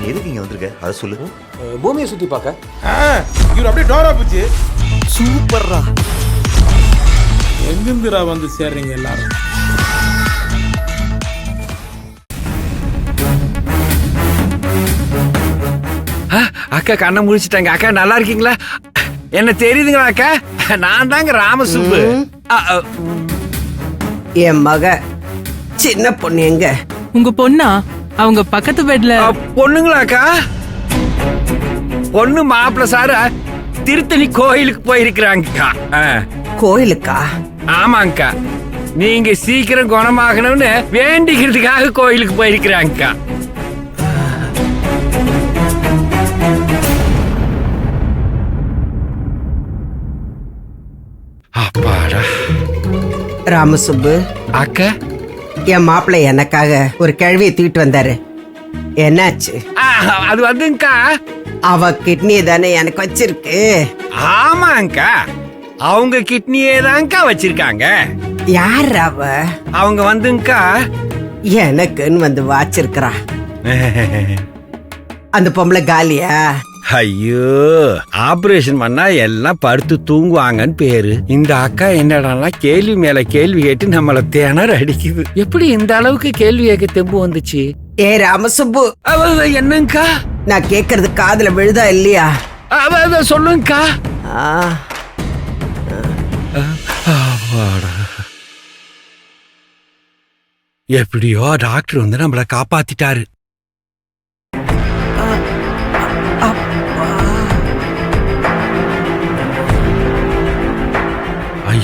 எதுக்கு இங்க வந்திருக்க அதை சொல்லு. பூமியை சுத்தி பார்க்க. இவர் அப்படியே டோரா போச்சு. சூப்பர்ரா. எங்கிருந்துடா வந்து சேர்றீங்க எல்லாரும்? அக்கா கண்ணை முடிச்சிட்டாங்க. அக்கா நல்லா இருக்கீங்களா? என்ன தெரியுதுங்களா அக்கா? நான் தாங்க ராமசுப்பு. என் மக சின்ன பொண்ணு எங்க? உங்க பொண்ணா? அவங்க பக்கத்து பெட்ல. பொண்ணுங்களா அக்கா? பொண்ணு மாப்பிள்ள சாரு திருத்தணி கோயிலுக்கு போயிருக்கிறாங்கக்கா. கோயிலுக்கா? ஆமாங்கக்கா. நீங்க சீக்கிரம் குணமாகணும்னு வேண்டிக்கிறதுக்காக கோயிலுக்கு போயிருக்கிறாங்கக்கா. அப்பாடா. ராமசுப்பு அக்கா, என் மாப்பிள்ளை எனக்காக ஒரு கேள்வியை தூக்கிட்டு வந்தாரு. என்னாச்சு? அது வந்துங்கக்கா, அவ கிட்னியை தானே எனக்கு வச்சிருக்கு. ஆமாங்கக்கா, அவங்க கிட்னியே தான்க்கா வச்சிருக்காங்க. யார் அவ? அவங்க வந்துங்கக்கா எனக்குன்னு வந்து வாச்சிருக்கிறா. அந்த பொம்பளை காலியா? ஐயோ, ஆபரேஷன் பண்ணா எல்லாம் படுத்து தூங்குவாங்கன்னு பேரு. இந்த அக்கா என்னடானா கேள்வி மேல கேள்வி கேட்டு நம்மள திணற அடிக்குது. எப்படி இந்த அளவுக்கு கேள்வி கேட்க தெம்பு வந்துச்சு? ஏ ராமசுப்பு, என்னங்கக்கா? நான் கேக்குறது காதுல விழுதா இல்லையா? சொல்லுங்கக்கா. எப்படியோ டாக்டர் வந்து நம்மள காப்பாத்திட்டாரு.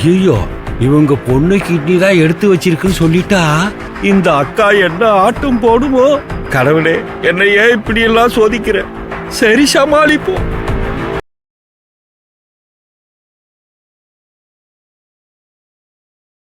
ஐயோ, இவங்க பொண்ணு கிட்னி தான் எடுத்து வச்சிருக்குன்னு சொல்லிட்டா இந்த அக்கா என்ன ஆட்டம் போடுமோ? கடவுளே, என்ன ஏன் இப்படி எல்லாம் சோதிக்கிற? சரி, சமாளிப்போம்.